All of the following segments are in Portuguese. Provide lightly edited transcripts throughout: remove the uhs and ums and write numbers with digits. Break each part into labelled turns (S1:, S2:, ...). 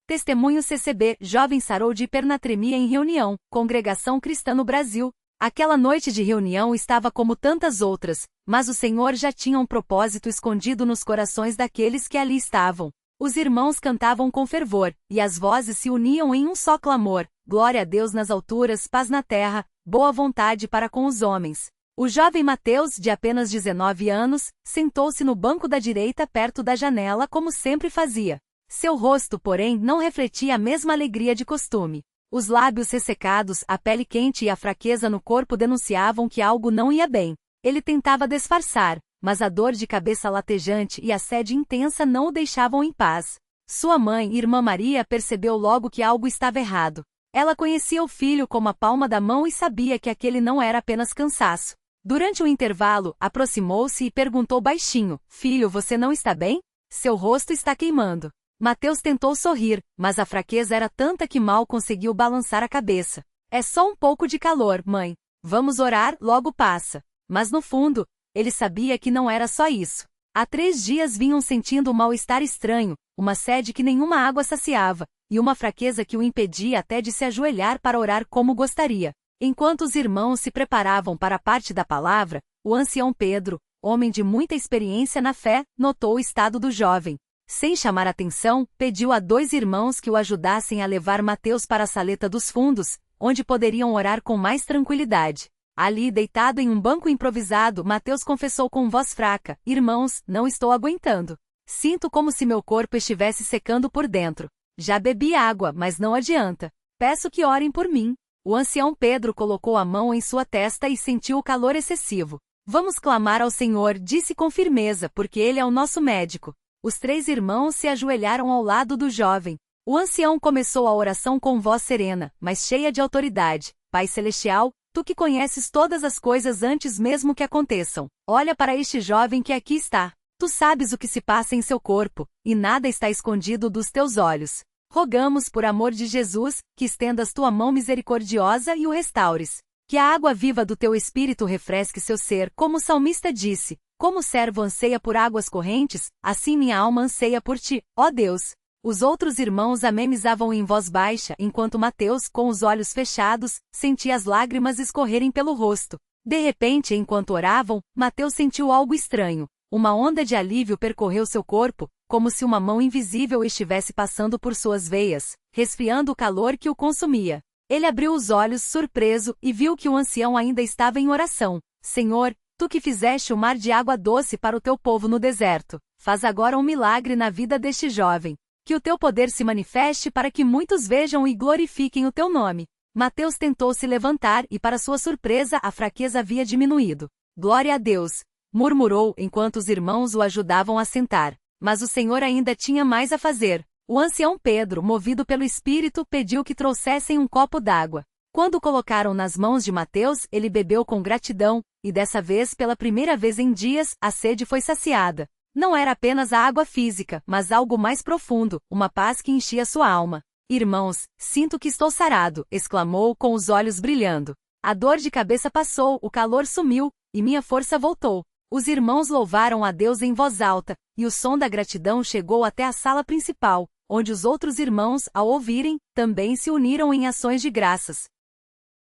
S1: Testemunho CCB, jovem sarou de hipernatremia em reunião, Congregação Cristã no Brasil. Aquela noite de reunião estava como tantas outras, mas o Senhor já tinha um propósito escondido nos corações daqueles que ali estavam. Os irmãos cantavam com fervor, e as vozes se uniam em um só clamor: glória a Deus nas alturas, paz na terra, boa vontade para com os homens. O jovem Mateus, de apenas 19 anos, sentou-se no banco da direita perto da janela como sempre fazia. Seu rosto, porém, não refletia a mesma alegria de costume. Os lábios ressecados, a pele quente e a fraqueza no corpo denunciavam que algo não ia bem. Ele tentava disfarçar, mas a dor de cabeça latejante e a sede intensa não o deixavam em paz. Sua mãe, Irmã Maria, percebeu logo que algo estava errado. Ela conhecia o filho como a palma da mão e sabia que aquele não era apenas cansaço. Durante o intervalo, aproximou-se e perguntou baixinho: filho, você não está bem? Seu rosto está queimando. Mateus tentou sorrir, mas a fraqueza era tanta que mal conseguiu balançar a cabeça. É só um pouco de calor, mãe. Vamos orar, logo passa. Mas no fundo, ele sabia que não era só isso. Há 3 dias vinham sentindo um mal-estar estranho, uma sede que nenhuma água saciava, e uma fraqueza que o impedia até de se ajoelhar para orar como gostaria. Enquanto os irmãos se preparavam para a parte da palavra, o ancião Pedro, homem de muita experiência na fé, notou o estado do jovem. Sem chamar atenção, pediu a 2 irmãos que o ajudassem a levar Mateus para a saleta dos fundos, onde poderiam orar com mais tranquilidade. Ali, deitado em um banco improvisado, Mateus confessou com voz fraca: irmãos, não estou aguentando. Sinto como se meu corpo estivesse secando por dentro. Já bebi água, mas não adianta. Peço que orem por mim. O ancião Pedro colocou a mão em sua testa e sentiu o calor excessivo. Vamos clamar ao Senhor, disse com firmeza, porque Ele é o nosso médico. Os 3 irmãos se ajoelharam ao lado do jovem. O ancião começou a oração com voz serena, mas cheia de autoridade. Pai Celestial, tu que conheces todas as coisas antes mesmo que aconteçam, olha para este jovem que aqui está. Tu sabes o que se passa em seu corpo, e nada está escondido dos teus olhos. Rogamos, por amor de Jesus, que estendas tua mão misericordiosa e o restaures. Que a água viva do teu espírito refresque seu ser, como o salmista disse: como o servo anseia por águas correntes, assim minha alma anseia por ti, ó Deus. Os outros irmãos amenizavam em voz baixa, enquanto Mateus, com os olhos fechados, sentia as lágrimas escorrerem pelo rosto. De repente, enquanto oravam, Mateus sentiu algo estranho. Uma onda de alívio percorreu seu corpo, como se uma mão invisível estivesse passando por suas veias, resfriando o calor que o consumia. Ele abriu os olhos surpreso e viu que o ancião ainda estava em oração. Senhor, tu que fizeste o mar de água doce para o teu povo no deserto, faz agora um milagre na vida deste jovem. Que o teu poder se manifeste para que muitos vejam e glorifiquem o teu nome. Mateus tentou se levantar e, para sua surpresa, a fraqueza havia diminuído. Glória a Deus! Murmurou enquanto os irmãos o ajudavam a sentar. Mas o Senhor ainda tinha mais a fazer. O ancião Pedro, movido pelo Espírito, pediu que trouxessem um copo d'água. Quando o colocaram nas mãos de Mateus, ele bebeu com gratidão, e dessa vez, pela primeira vez em dias, a sede foi saciada. Não era apenas a água física, mas algo mais profundo, uma paz que enchia sua alma. Irmãos, sinto que estou sarado, exclamou com os olhos brilhando. A dor de cabeça passou, o calor sumiu, e minha força voltou. Os irmãos louvaram a Deus em voz alta, e o som da gratidão chegou até a sala principal, onde os outros irmãos, ao ouvirem, também se uniram em ações de graças.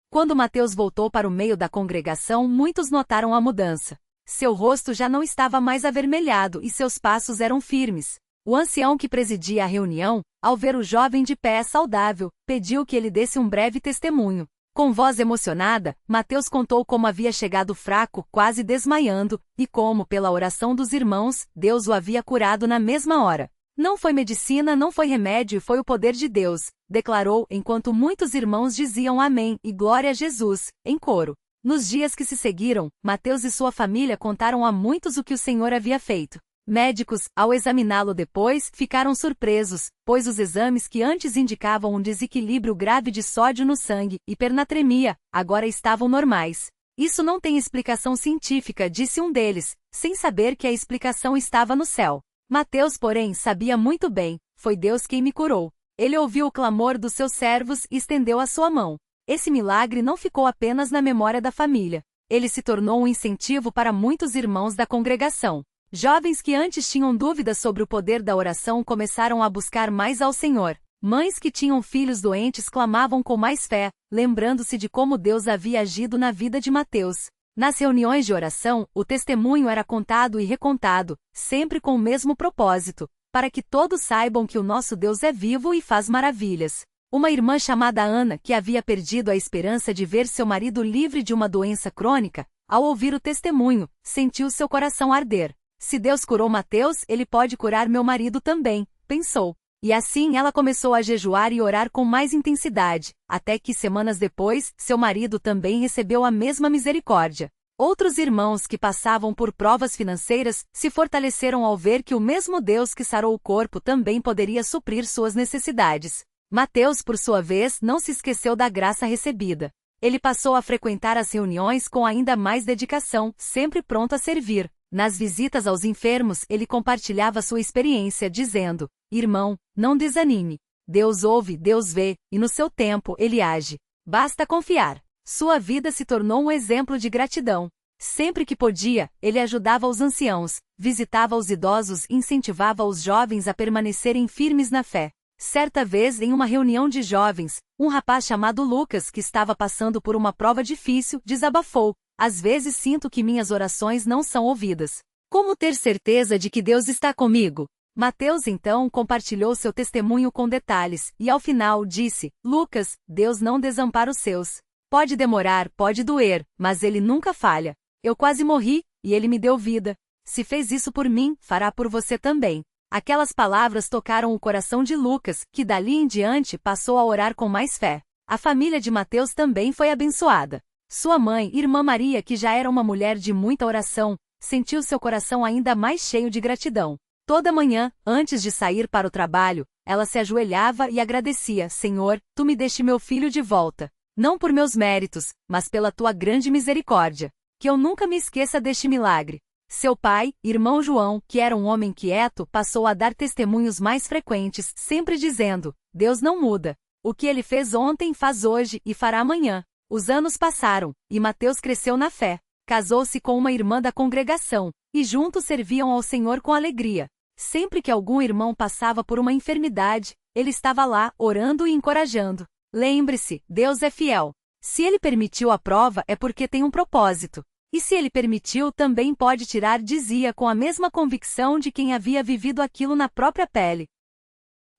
S1: Quando Mateus voltou para o meio da congregação, muitos notaram a mudança. Seu rosto já não estava mais avermelhado e seus passos eram firmes. O ancião que presidia a reunião, ao ver o jovem de pé saudável, pediu que ele desse um breve testemunho. Com voz emocionada, Mateus contou como havia chegado fraco, quase desmaiando, e como, pela oração dos irmãos, Deus o havia curado na mesma hora. Não foi medicina, não foi remédio, foi o poder de Deus, declarou enquanto muitos irmãos diziam amém e glória a Jesus, em coro. Nos dias que se seguiram, Mateus e sua família contaram a muitos o que o Senhor havia feito. Médicos, ao examiná-lo depois, ficaram surpresos, pois os exames que antes indicavam um desequilíbrio grave de sódio no sangue, hipernatremia, agora estavam normais. Isso não tem explicação científica, disse um deles, sem saber que a explicação estava no céu. Mateus, porém, sabia muito bem, foi Deus quem me curou. Ele ouviu o clamor dos seus servos e estendeu a sua mão. Esse milagre não ficou apenas na memória da família. Ele se tornou um incentivo para muitos irmãos da congregação. Jovens que antes tinham dúvidas sobre o poder da oração começaram a buscar mais ao Senhor. Mães que tinham filhos doentes clamavam com mais fé, lembrando-se de como Deus havia agido na vida de Mateus. Nas reuniões de oração, o testemunho era contado e recontado, sempre com o mesmo propósito, para que todos saibam que o nosso Deus é vivo e faz maravilhas. Uma irmã chamada Ana, que havia perdido a esperança de ver seu marido livre de uma doença crônica, ao ouvir o testemunho, sentiu seu coração arder. Se Deus curou Mateus, ele pode curar meu marido também, pensou. E assim ela começou a jejuar e orar com mais intensidade, até que semanas depois, seu marido também recebeu a mesma misericórdia. Outros irmãos que passavam por provas financeiras se fortaleceram ao ver que o mesmo Deus que sarou o corpo também poderia suprir suas necessidades. Mateus, por sua vez, não se esqueceu da graça recebida. Ele passou a frequentar as reuniões com ainda mais dedicação, sempre pronto a servir. Nas visitas aos enfermos, ele compartilhava sua experiência, dizendo: irmão, não desanime. Deus ouve, Deus vê, e no seu tempo ele age. Basta confiar. Sua vida se tornou um exemplo de gratidão. Sempre que podia, ele ajudava os anciãos, visitava os idosos e incentivava os jovens a permanecerem firmes na fé. Certa vez, em uma reunião de jovens, um rapaz chamado Lucas, que estava passando por uma prova difícil, desabafou: às vezes sinto que minhas orações não são ouvidas. Como ter certeza de que Deus está comigo? Mateus então compartilhou seu testemunho com detalhes, e ao final disse: Lucas, Deus não desampara os seus. Pode demorar, pode doer, mas ele nunca falha. Eu quase morri, e ele me deu vida. Se fez isso por mim, fará por você também. Aquelas palavras tocaram o coração de Lucas, que dali em diante passou a orar com mais fé. A família de Mateus também foi abençoada. Sua mãe, Irmã Maria, que já era uma mulher de muita oração, sentiu seu coração ainda mais cheio de gratidão. Toda manhã, antes de sair para o trabalho, ela se ajoelhava e agradecia: Senhor, tu me deste meu filho de volta. Não por meus méritos, mas pela tua grande misericórdia. Que eu nunca me esqueça deste milagre. Seu pai, irmão João, que era um homem quieto, passou a dar testemunhos mais frequentes, sempre dizendo: Deus não muda. O que ele fez ontem faz hoje e fará amanhã. Os anos passaram, e Mateus cresceu na fé. Casou-se com uma irmã da congregação, e juntos serviam ao Senhor com alegria. Sempre que algum irmão passava por uma enfermidade, ele estava lá, orando e encorajando. Lembre-se, Deus é fiel. Se ele permitiu a prova é porque tem um propósito. E se ele permitiu, também pode tirar, dizia com a mesma convicção de quem havia vivido aquilo na própria pele.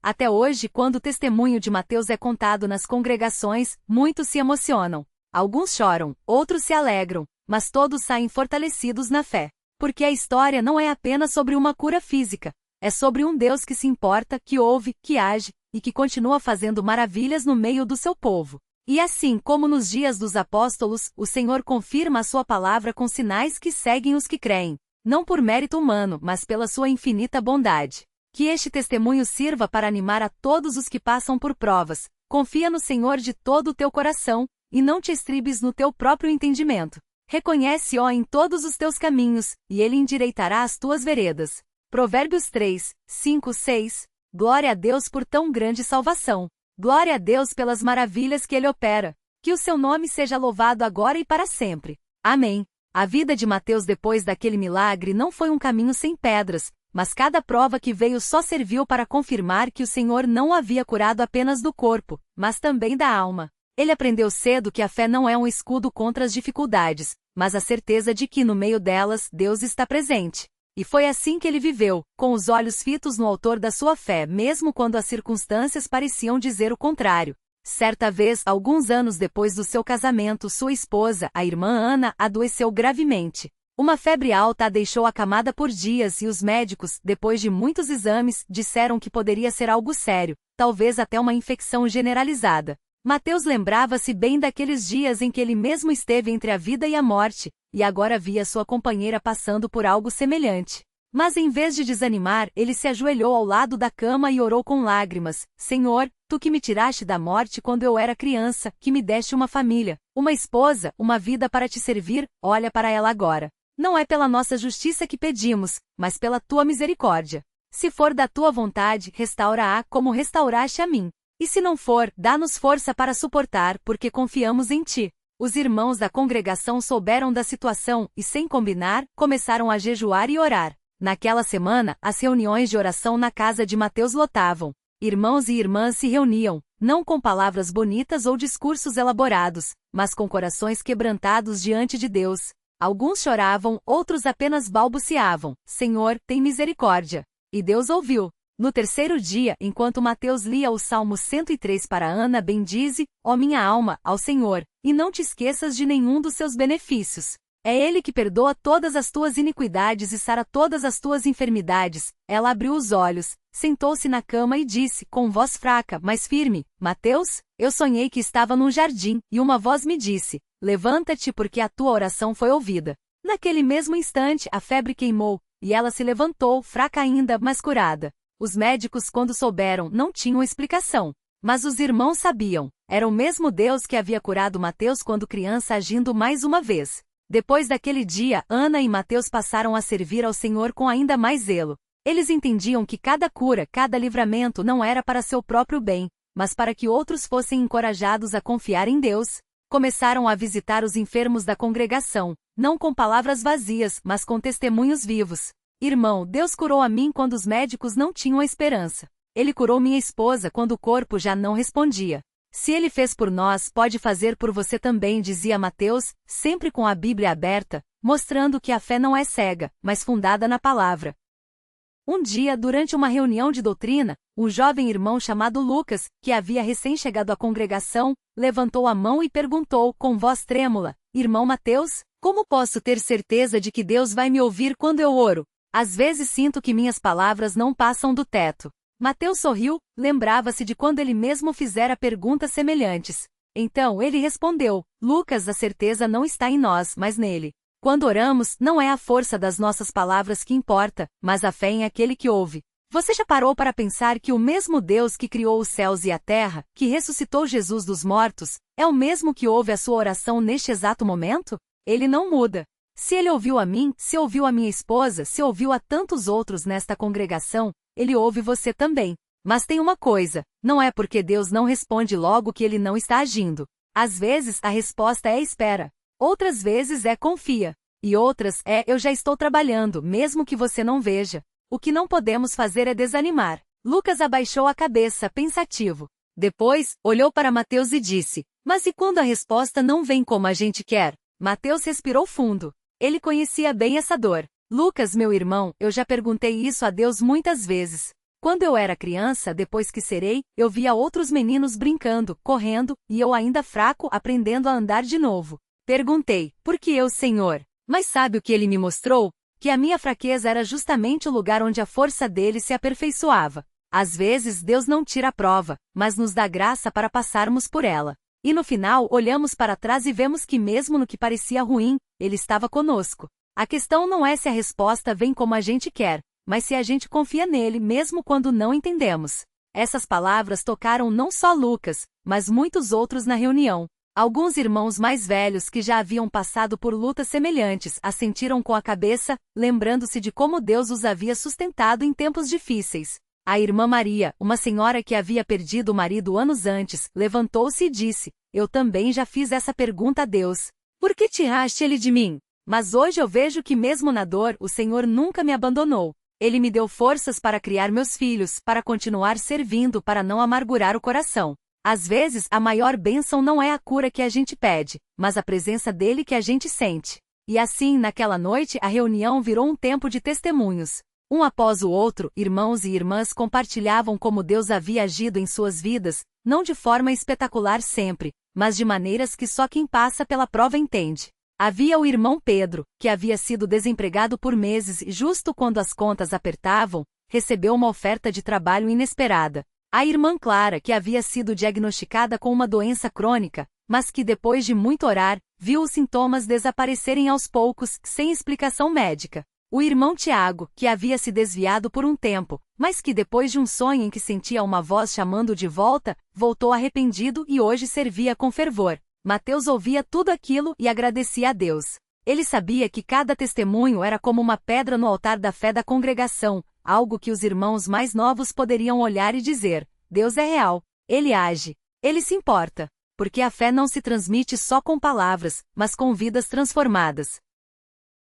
S1: Até hoje, quando o testemunho de Mateus é contado nas congregações, muitos se emocionam. Alguns choram, outros se alegram, mas todos saem fortalecidos na fé. Porque a história não é apenas sobre uma cura física. É sobre um Deus que se importa, que ouve, que age, e que continua fazendo maravilhas no meio do seu povo. E assim como nos dias dos apóstolos, o Senhor confirma a sua palavra com sinais que seguem os que creem, não por mérito humano, mas pela sua infinita bondade. Que este testemunho sirva para animar a todos os que passam por provas. Confia no Senhor de todo o teu coração, e não te estribes no teu próprio entendimento. Reconhece-o em todos os teus caminhos, e ele endireitará as tuas veredas. Provérbios 3, 5, 6. Glória a Deus por tão grande salvação. Glória a Deus pelas maravilhas que ele opera. Que o seu nome seja louvado agora e para sempre. Amém. A vida de Mateus depois daquele milagre não foi um caminho sem pedras, mas cada prova que veio só serviu para confirmar que o Senhor não o havia curado apenas do corpo, mas também da alma. Ele aprendeu cedo que a fé não é um escudo contra as dificuldades, mas a certeza de que no meio delas Deus está presente. E foi assim que ele viveu, com os olhos fitos no autor da sua fé, mesmo quando as circunstâncias pareciam dizer o contrário. Certa vez, alguns anos depois do seu casamento, sua esposa, a irmã Ana, adoeceu gravemente. Uma febre alta a deixou acamada por dias e os médicos, depois de muitos exames, disseram que poderia ser algo sério, talvez até uma infecção generalizada. Mateus lembrava-se bem daqueles dias em que ele mesmo esteve entre a vida e a morte, e agora via sua companheira passando por algo semelhante. Mas em vez de desanimar, ele se ajoelhou ao lado da cama e orou com lágrimas: Senhor, tu que me tiraste da morte quando eu era criança, que me deste uma família, uma esposa, uma vida para te servir, olha para ela agora. Não é pela nossa justiça que pedimos, mas pela tua misericórdia. Se for da tua vontade, restaura-a como restauraste a mim. E se não for, dá-nos força para suportar, porque confiamos em ti. Os irmãos da congregação souberam da situação e, sem combinar, começaram a jejuar e orar. Naquela semana, as reuniões de oração na casa de Mateus lotavam. Irmãos e irmãs se reuniam, não com palavras bonitas ou discursos elaborados, mas com corações quebrantados diante de Deus. Alguns choravam, outros apenas balbuciavam: Senhor, tem misericórdia. E Deus ouviu. No terceiro dia, enquanto Mateus lia o Salmo 103 para Ana, bendize, ó minha alma, ao Senhor, e não te esqueças de nenhum dos seus benefícios. É Ele que perdoa todas as tuas iniquidades e sara todas as tuas enfermidades. Ela abriu os olhos, sentou-se na cama e disse, com voz fraca, mas firme: Mateus, eu sonhei que estava num jardim, e uma voz me disse: levanta-te porque a tua oração foi ouvida. Naquele mesmo instante, a febre queimou, e ela se levantou, fraca ainda, mas curada. Os médicos, quando souberam, não tinham explicação. Mas os irmãos sabiam. Era o mesmo Deus que havia curado Mateus quando criança, agindo mais uma vez. Depois daquele dia, Ana e Mateus passaram a servir ao Senhor com ainda mais zelo. Eles entendiam que cada cura, cada livramento não era para seu próprio bem, mas para que outros fossem encorajados a confiar em Deus. Começaram a visitar os enfermos da congregação, não com palavras vazias, mas com testemunhos vivos. Irmão, Deus curou a mim quando os médicos não tinham a esperança. Ele curou minha esposa quando o corpo já não respondia. Se Ele fez por nós, pode fazer por você também, dizia Mateus, sempre com a Bíblia aberta, mostrando que a fé não é cega, mas fundada na palavra. Um dia, durante uma reunião de doutrina, um jovem irmão chamado Lucas, que havia recém-chegado à congregação, levantou a mão e perguntou, com voz trêmula: Irmão Mateus, como posso ter certeza de que Deus vai me ouvir quando eu oro? Às vezes sinto que minhas palavras não passam do teto. Mateus sorriu, lembrava-se de quando ele mesmo fizera perguntas semelhantes. Então ele respondeu: Lucas, a certeza não está em nós, mas nele. Quando oramos, não é a força das nossas palavras que importa, mas a fé em aquele que ouve. Você já parou para pensar que o mesmo Deus que criou os céus e a terra, que ressuscitou Jesus dos mortos, é o mesmo que ouve a sua oração neste exato momento? Ele não muda. Se ele ouviu a mim, se ouviu a minha esposa, se ouviu a tantos outros nesta congregação, ele ouve você também. Mas tem uma coisa, não é porque Deus não responde logo que ele não está agindo. Às vezes a resposta é espera. Outras vezes é confia. E outras é eu já estou trabalhando, mesmo que você não veja. O que não podemos fazer é desanimar. Lucas abaixou a cabeça, pensativo. Depois, olhou para Mateus e disse: Mas e quando a resposta não vem como a gente quer? Mateus respirou fundo. Ele conhecia bem essa dor. Lucas, meu irmão, eu já perguntei isso a Deus muitas vezes. Quando eu era criança, depois que serei, eu via outros meninos brincando, correndo, e eu ainda fraco aprendendo a andar de novo. Perguntei: por que eu, Senhor? Mas sabe o que ele me mostrou? Que a minha fraqueza era justamente o lugar onde a força dele se aperfeiçoava. Às vezes Deus não tira a prova, mas nos dá graça para passarmos por ela. E no final, olhamos para trás e vemos que mesmo no que parecia ruim, Ele estava conosco. A questão não é se a resposta vem como a gente quer, mas se a gente confia nele mesmo quando não entendemos. Essas palavras tocaram não só Lucas, mas muitos outros na reunião. Alguns irmãos mais velhos que já haviam passado por lutas semelhantes assentiram com a cabeça, lembrando-se de como Deus os havia sustentado em tempos difíceis. A irmã Maria, uma senhora que havia perdido o marido anos antes, levantou-se e disse: Eu também já fiz essa pergunta a Deus. Por que tiraste ele de mim? Mas hoje eu vejo que mesmo na dor, o Senhor nunca me abandonou. Ele me deu forças para criar meus filhos, para continuar servindo, para não amargurar o coração. Às vezes, a maior bênção não é a cura que a gente pede, mas a presença dele que a gente sente. E assim, naquela noite, a reunião virou um tempo de testemunhos. Um após o outro, irmãos e irmãs compartilhavam como Deus havia agido em suas vidas, não de forma espetacular sempre, mas de maneiras que só quem passa pela prova entende. Havia o irmão Pedro, que havia sido desempregado por meses e justo quando as contas apertavam, recebeu uma oferta de trabalho inesperada. A irmã Clara, que havia sido diagnosticada com uma doença crônica, mas que depois de muito orar, viu os sintomas desaparecerem aos poucos, sem explicação médica. O irmão Tiago, que havia se desviado por um tempo, mas que depois de um sonho em que sentia uma voz chamando de volta, voltou arrependido e hoje servia com fervor. Mateus ouvia tudo aquilo e agradecia a Deus. Ele sabia que cada testemunho era como uma pedra no altar da fé da congregação, algo que os irmãos mais novos poderiam olhar e dizer: Deus é real, Ele age, Ele se importa. Porque a fé não se transmite só com palavras, mas com vidas transformadas.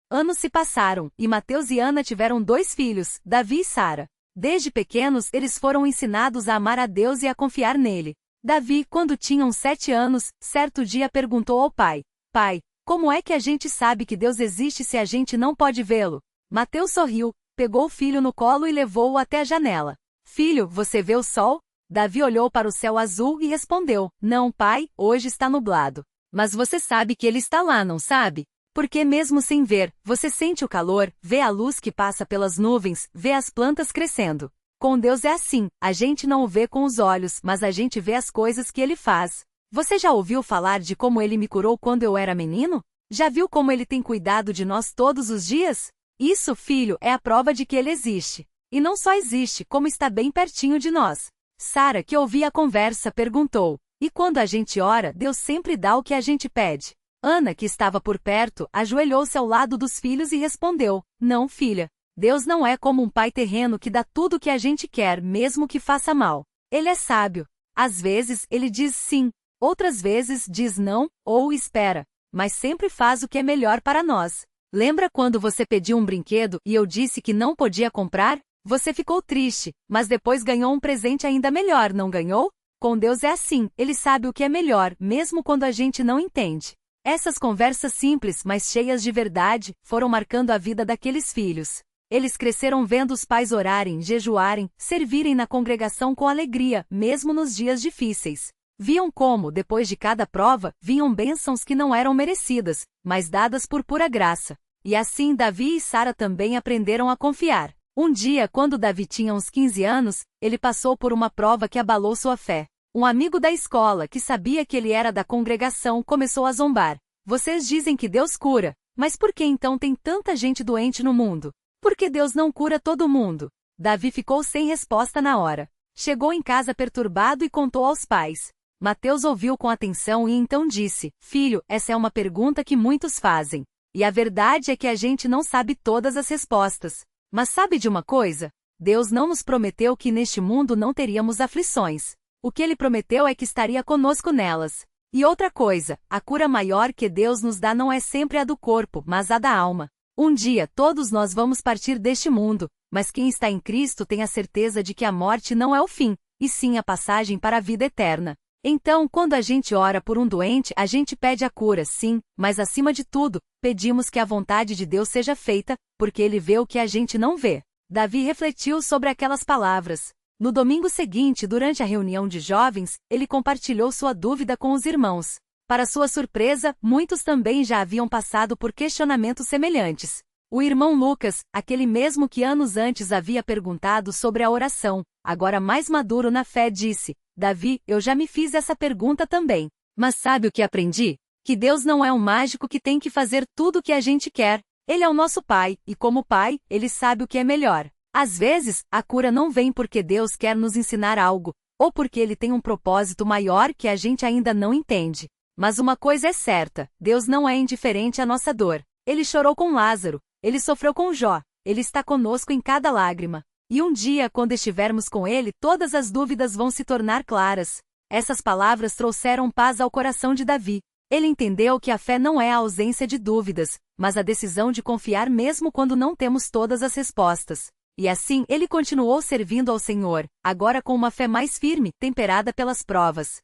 S1: Anos se passaram, e Mateus e Ana tiveram 2 filhos, Davi e Sara. Desde pequenos eles foram ensinados a amar a Deus e a confiar nele. Davi, quando tinha uns 7 anos, certo dia perguntou ao pai: Pai, como é que a gente sabe que Deus existe se a gente não pode vê-lo? Mateus sorriu, pegou o filho no colo e levou-o até a janela. Filho, você vê o sol? Davi olhou para o céu azul e respondeu: Não, pai, hoje está nublado. Mas você sabe que ele está lá, não sabe? Porque mesmo sem ver, você sente o calor, vê a luz que passa pelas nuvens, vê as plantas crescendo. Com Deus é assim, a gente não o vê com os olhos, mas a gente vê as coisas que ele faz. Você já ouviu falar de como ele me curou quando eu era menino? Já viu como ele tem cuidado de nós todos os dias? Isso, filho, é a prova de que ele existe. E não só existe, como está bem pertinho de nós. Sara, que ouvia a conversa, perguntou: E quando a gente ora, Deus sempre dá o que a gente pede? Ana, que estava por perto, ajoelhou-se ao lado dos filhos e respondeu: Não, filha. Deus não é como um pai terreno que dá tudo o que a gente quer, mesmo que faça mal. Ele é sábio. Às vezes, ele diz sim. Outras vezes, diz não, ou espera. Mas sempre faz o que é melhor para nós. Lembra quando você pediu um brinquedo e eu disse que não podia comprar? Você ficou triste, mas depois ganhou um presente ainda melhor, não ganhou? Com Deus é assim, ele sabe o que é melhor, mesmo quando a gente não entende. Essas conversas simples, mas cheias de verdade, foram marcando a vida daqueles filhos. Eles cresceram vendo os pais orarem, jejuarem, servirem na congregação com alegria, mesmo nos dias difíceis. Viam como, depois de cada prova, vinham bênçãos que não eram merecidas, mas dadas por pura graça. E assim Davi e Sara também aprenderam a confiar. Um dia, quando Davi tinha uns 15 anos, ele passou por uma prova que abalou sua fé. Um amigo da escola, que sabia que ele era da congregação, começou a zombar. Vocês dizem que Deus cura, mas por que então tem tanta gente doente no mundo? Por que Deus não cura todo mundo? Davi ficou sem resposta na hora. Chegou em casa perturbado e contou aos pais. Mateus ouviu com atenção e então disse: Filho, essa é uma pergunta que muitos fazem. E a verdade é que a gente não sabe todas as respostas. Mas sabe de uma coisa? Deus não nos prometeu que neste mundo não teríamos aflições. O que ele prometeu é que estaria conosco nelas. E outra coisa, a cura maior que Deus nos dá não é sempre a do corpo, mas a da alma. Um dia todos nós vamos partir deste mundo, mas quem está em Cristo tem a certeza de que a morte não é o fim, e sim a passagem para a vida eterna. Então, quando a gente ora por um doente, a gente pede a cura, sim, mas acima de tudo, pedimos que a vontade de Deus seja feita, porque ele vê o que a gente não vê. Davi refletiu sobre aquelas palavras. No domingo seguinte, durante a reunião de jovens, ele compartilhou sua dúvida com os irmãos. Para sua surpresa, muitos também já haviam passado por questionamentos semelhantes. O irmão Lucas, aquele mesmo que anos antes havia perguntado sobre a oração, agora mais maduro na fé, disse: Davi, eu já me fiz essa pergunta também. Mas sabe o que aprendi? Que Deus não é um mágico que tem que fazer tudo o que a gente quer. Ele é o nosso Pai, e como Pai, ele sabe o que é melhor. Às vezes, a cura não vem porque Deus quer nos ensinar algo, ou porque ele tem um propósito maior que a gente ainda não entende. Mas uma coisa é certa, Deus não é indiferente à nossa dor. Ele chorou com Lázaro, ele sofreu com Jó, ele está conosco em cada lágrima. E um dia, quando estivermos com ele, todas as dúvidas vão se tornar claras. Essas palavras trouxeram paz ao coração de Davi. Ele entendeu que a fé não é a ausência de dúvidas, mas a decisão de confiar mesmo quando não temos todas as respostas. E assim, ele continuou servindo ao Senhor, agora com uma fé mais firme, temperada pelas provas.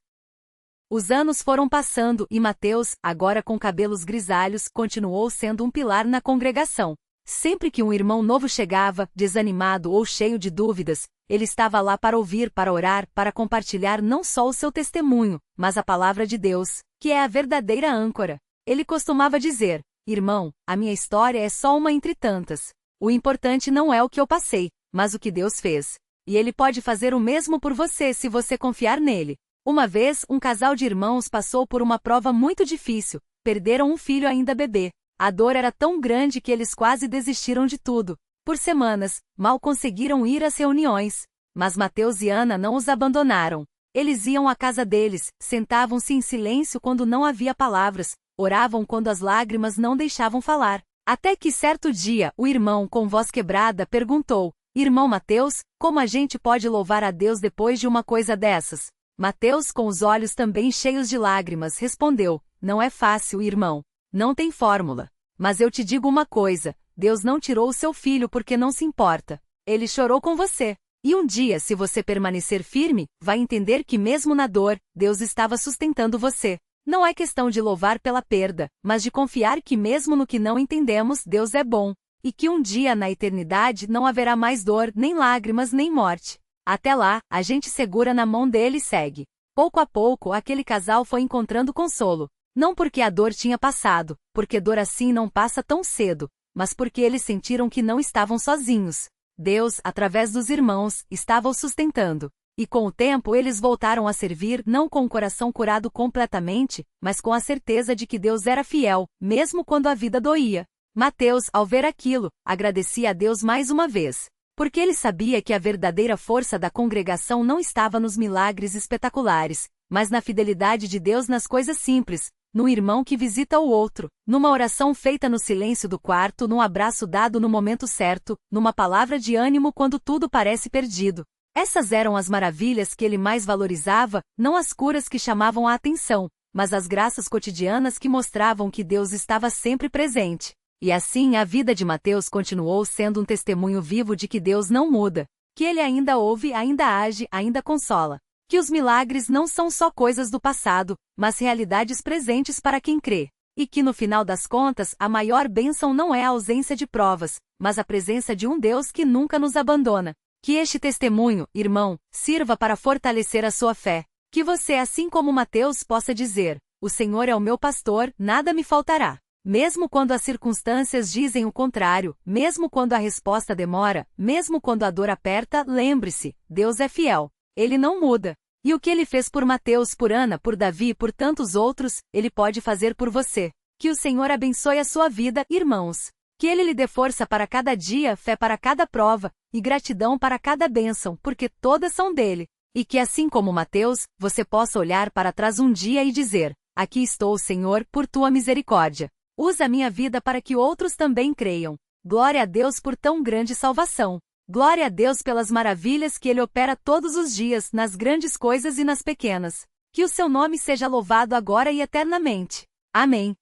S1: Os anos foram passando e Mateus, agora com cabelos grisalhos, continuou sendo um pilar na congregação. Sempre que um irmão novo chegava, desanimado ou cheio de dúvidas, ele estava lá para ouvir, para orar, para compartilhar não só o seu testemunho, mas a palavra de Deus, que é a verdadeira âncora. Ele costumava dizer: Irmão, a minha história é só uma entre tantas. O importante não é o que eu passei, mas o que Deus fez. E ele pode fazer o mesmo por você se você confiar nele. Uma vez, um casal de irmãos passou por uma prova muito difícil. Perderam um filho ainda bebê. A dor era tão grande que eles quase desistiram de tudo. Por semanas, mal conseguiram ir às reuniões. Mas Mateus e Ana não os abandonaram. Eles iam à casa deles, sentavam-se em silêncio quando não havia palavras, oravam quando as lágrimas não deixavam falar. Até que certo dia, o irmão, com voz quebrada, perguntou: Irmão Mateus, como a gente pode louvar a Deus depois de uma coisa dessas? Mateus, com os olhos também cheios de lágrimas, respondeu: Não é fácil, irmão. Não tem fórmula. Mas eu te digo uma coisa: Deus não tirou o seu filho porque não se importa. Ele chorou com você. E um dia, se você permanecer firme, vai entender que mesmo na dor, Deus estava sustentando você. Não é questão de louvar pela perda, mas de confiar que mesmo no que não entendemos, Deus é bom. E que um dia na eternidade não haverá mais dor, nem lágrimas, nem morte. Até lá, a gente segura na mão dele e segue. Pouco a pouco, aquele casal foi encontrando consolo. Não porque a dor tinha passado, porque dor assim não passa tão cedo, mas porque eles sentiram que não estavam sozinhos. Deus, através dos irmãos, estava os sustentando. E com o tempo eles voltaram a servir não com o coração curado completamente, mas com a certeza de que Deus era fiel, mesmo quando a vida doía. Mateus, ao ver aquilo, agradecia a Deus mais uma vez. Porque ele sabia que a verdadeira força da congregação não estava nos milagres espetaculares, mas na fidelidade de Deus nas coisas simples, num irmão que visita o outro, numa oração feita no silêncio do quarto, num abraço dado no momento certo, numa palavra de ânimo quando tudo parece perdido. Essas eram as maravilhas que ele mais valorizava, não as curas que chamavam a atenção, mas as graças cotidianas que mostravam que Deus estava sempre presente. E assim a vida de Mateus continuou sendo um testemunho vivo de que Deus não muda, que ele ainda ouve, ainda age, ainda consola. Que os milagres não são só coisas do passado, mas realidades presentes para quem crê. E que no final das contas, a maior bênção não é a ausência de provas, mas a presença de um Deus que nunca nos abandona. Que este testemunho, irmão, sirva para fortalecer a sua fé. Que você, assim como Mateus, possa dizer: o Senhor é o meu pastor, nada me faltará. Mesmo quando as circunstâncias dizem o contrário, mesmo quando a resposta demora, mesmo quando a dor aperta, lembre-se, Deus é fiel. Ele não muda. E o que ele fez por Mateus, por Ana, por Davi e por tantos outros, ele pode fazer por você. Que o Senhor abençoe a sua vida, irmãos. Que ele lhe dê força para cada dia, fé para cada prova, e gratidão para cada bênção, porque todas são dele. E que assim como Mateus, você possa olhar para trás um dia e dizer: aqui estou, Senhor, por tua misericórdia. Usa a minha vida para que outros também creiam. Glória a Deus por tão grande salvação. Glória a Deus pelas maravilhas que Ele opera todos os dias, nas grandes coisas e nas pequenas. Que o seu nome seja louvado agora e eternamente. Amém.